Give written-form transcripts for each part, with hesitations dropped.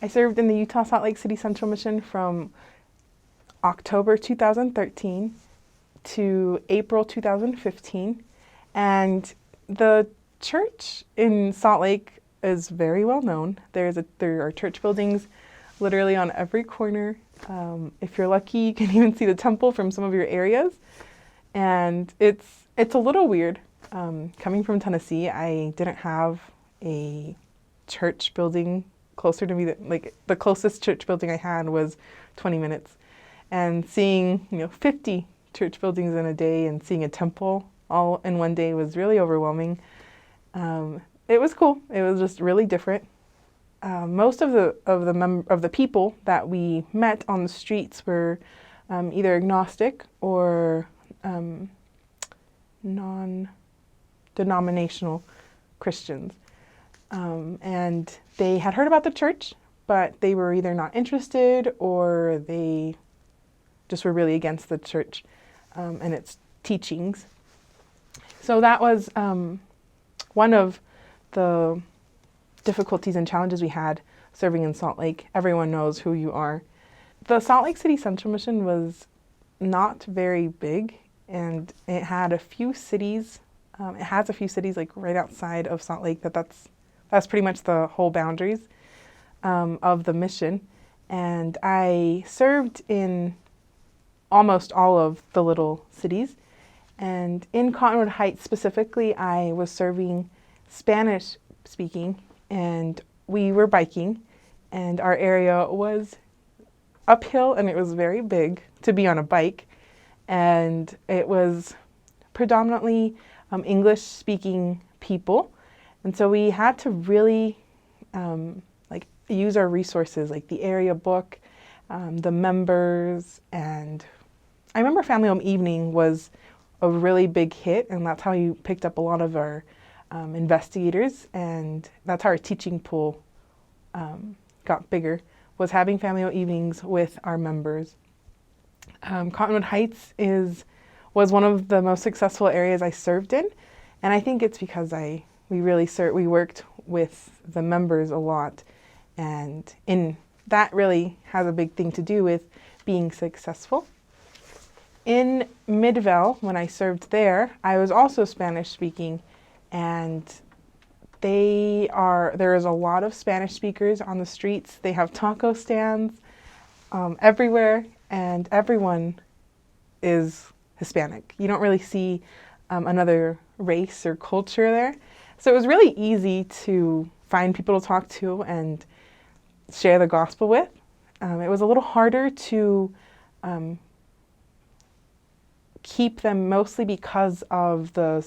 I served in the Utah Salt Lake City Central Mission from October 2013 to April 2015. And the church in Salt Lake is very well known. There are church buildings literally on every corner. If you're lucky, you can even see the temple from some of your areas. And it's a little weird. Coming from Tennessee, I didn't have a church building closer to me. Like the closest church building I had was 20 minutes. And seeing 50 church buildings in a day and seeing a temple all in one day was really overwhelming. It was cool. It was just really different. Most of the people that we met on the streets were either agnostic or non-denominational Christians, and they had heard about the church, but they were either not interested or they just were really against the church and its teachings. So that was one of the difficulties and challenges we had serving in Salt Lake. Everyone knows who you are. The Salt Lake City Central Mission was not very big, and it had a few cities. It has a few cities like right outside of Salt Lake. That's pretty much the whole boundaries of the mission. And I served in almost all of the little cities. And in Cottonwood Heights specifically, I was serving Spanish speaking, and we were biking, and our area was uphill, and it was very big to be on a bike, and it was predominantly English speaking people, and so we had to really use our resources like the area book, the members, and I remember Family Home Evening was a really big hit, and that's how we picked up a lot of our investigators, and that's how our teaching pool got bigger, was having Family Home Evenings with our members. Cottonwood Heights was one of the most successful areas I served in, and I think it's because we worked with the members a lot, and that really has a big thing to do with being successful. In Midvale, when I served there, I was also Spanish speaking, and there is a lot of Spanish speakers on the streets. They have taco stands everywhere, and everyone is Hispanic. You don't really see another race or culture there. So it was really easy to find people to talk to and share the gospel with. It was a little harder to keep them, mostly because of the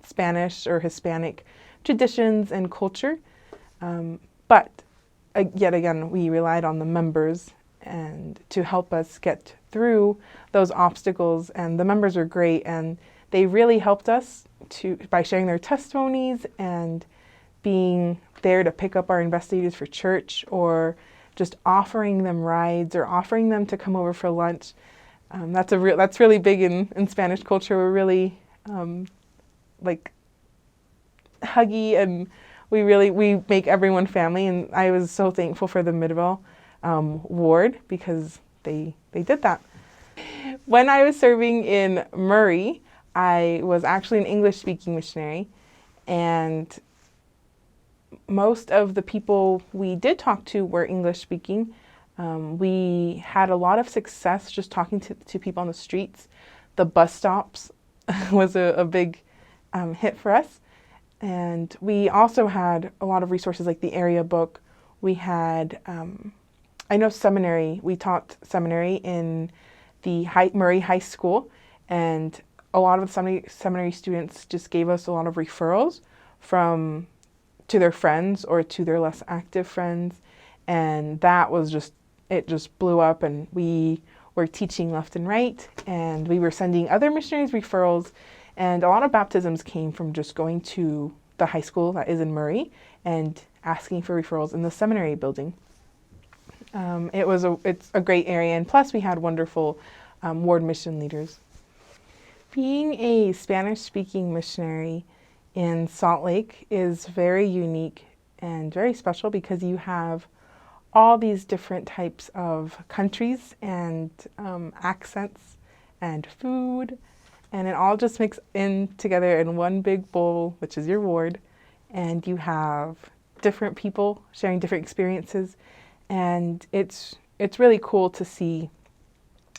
Spanish or Hispanic traditions and culture. But yet again, we relied on the members and to help us get through those obstacles. And the members were great, and they really helped us by sharing their testimonies and being there to pick up our investigators for church, or just offering them rides or offering them to come over for lunch. That's really big in Spanish culture. We're really huggy, and we make everyone family. And I was so thankful for the Midvale ward because they did that. When I was serving in Murray, I was actually an English-speaking missionary, and most of the people we did talk to were English-speaking. We had a lot of success just talking to people on the streets. The bus stops was a big hit for us. And we also had a lot of resources like the area book. We had, I know seminary, we taught seminary in the Murray High School, and a lot of the seminary students just gave us a lot of referrals to their friends or to their less active friends. And that was it just blew up, and we were teaching left and right, and we were sending other missionaries referrals, and a lot of baptisms came from just going to the high school that is in Murray and asking for referrals in the seminary building. It's a great area, and plus we had wonderful ward mission leaders. Being a Spanish-speaking missionary in Salt Lake is very unique and very special because you have all these different types of countries and accents and food, and it all just mixes in together in one big bowl, which is your ward, and you have different people sharing different experiences, and it's really cool to see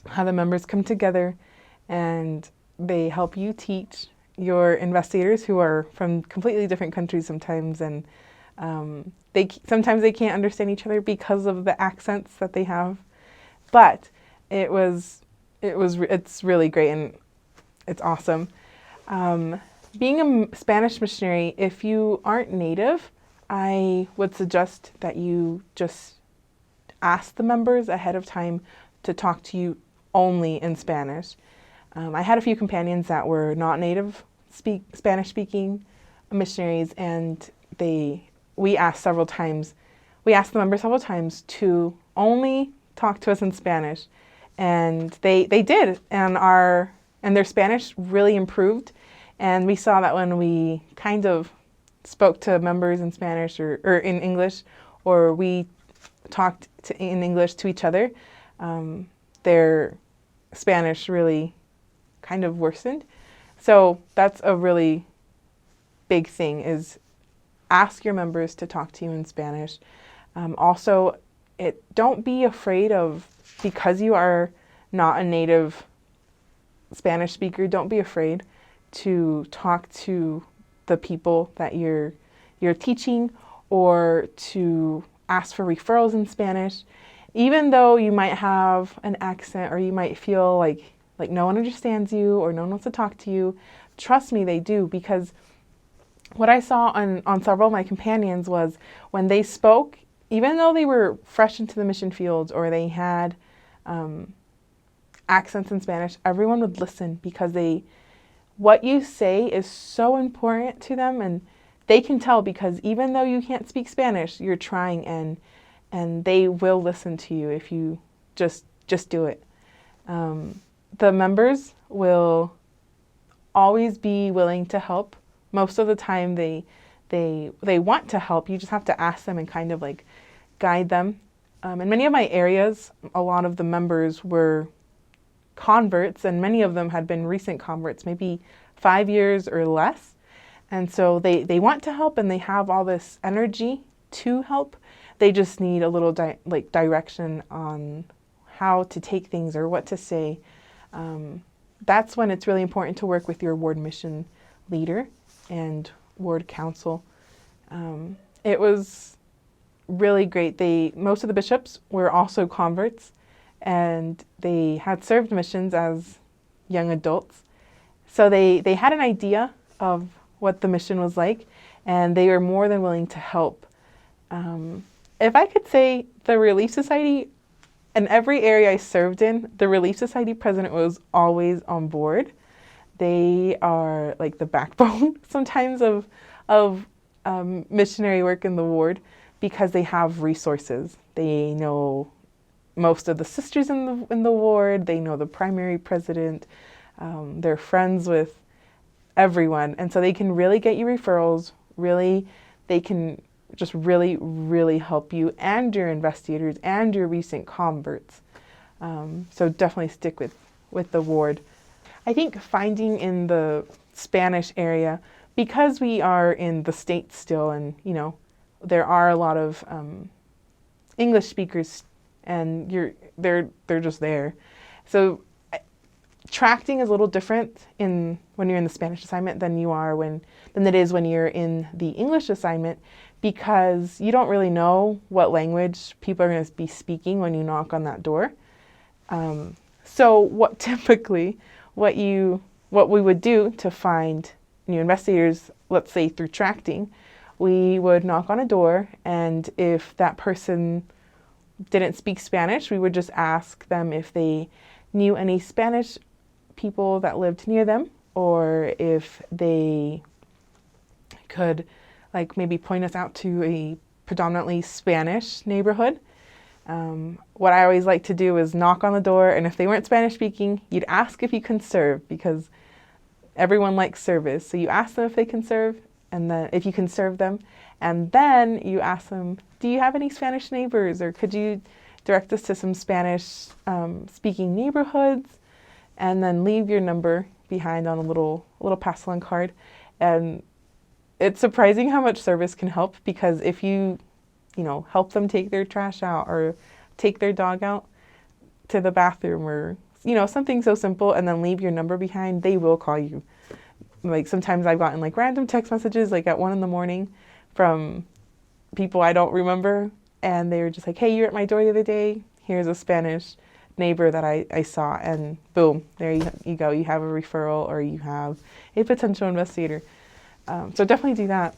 how the members come together and they help you teach your investigators who are from completely different countries sometimes, and sometimes they can't understand each other because of the accents that they have, but it's really great and it's awesome. Being a Spanish missionary, if you aren't native, I would suggest that you just ask the members ahead of time to talk to you only in Spanish. I had a few companions that were not native Spanish speaking missionaries, and we asked the members several times to only talk to us in Spanish, and they did, and their Spanish really improved, and we saw that when we kind of spoke to members in Spanish or in English, or we talked in English to each other, their Spanish really kind of worsened. So that's a really big thing, is ask your members to talk to you in Spanish. Also, don't be afraid of, because you are not a native Spanish speaker, don't be afraid to talk to the people that you're teaching, or to ask for referrals in Spanish. Even though you might have an accent, or you might feel like no one understands you or no one wants to talk to you, trust me, they do, because what I saw on several of my companions was when they spoke, even though they were fresh into the mission fields or they had accents in Spanish, everyone would listen, because what you say is so important to them, and they can tell, because even though you can't speak Spanish, you're trying, and they will listen to you if you just do it. The members will always be willing to help. Most of the time they want to help. You just have to ask them and kind of like guide them. In many of my areas, a lot of the members were converts, and many of them had been recent converts, maybe 5 years or less. And so they want to help, and they have all this energy to help. They just need a little direction on how to take things or what to say. That's when it's really important to work with your ward mission leader and ward council. It was really great. Most of the bishops were also converts, and they had served missions as young adults. So they had an idea of what the mission was like, and they were more than willing to help. If I could say, the Relief Society, in every area I served in, the Relief Society president was always on board. They are like the backbone sometimes of missionary work in the ward, because they have resources. They know most of the sisters in the ward. They know the primary president. They're friends with everyone, and so they can really get you referrals. They can just really help you and your investigators and your recent converts. So definitely stick with the ward. I think finding in the Spanish area, because we are in the States still, and there are a lot of English speakers, and they're just there. So tracting is a little different when you're in the Spanish assignment than it is when you're in the English assignment, because you don't really know what language people are going to be speaking when you knock on that door. So what we would do to find new investigators, let's say through tracting, we would knock on a door, and if that person didn't speak Spanish, we would just ask them if they knew any Spanish people that lived near them, or if they could maybe point us out to a predominantly Spanish neighborhood. What I always like to do is knock on the door, and if they weren't Spanish speaking, you'd ask if you can serve, because everyone likes service. So you ask them if they can serve, and then if you can serve them, and then you ask them, do you have any Spanish neighbors, or could you direct us to some Spanish speaking neighborhoods, and then leave your number behind on a little pass-along card. And it's surprising how much service can help, because if you help them take their trash out or take their dog out to the bathroom, or something so simple, and then leave your number behind, they will call you. Like sometimes I've gotten like random text messages like at 1 a.m. from people I don't remember, and they were just like, hey, you were at my door the other day, here's a Spanish neighbor that I saw, and boom, there you go, you have a referral, or you have a potential investigator. So definitely do that.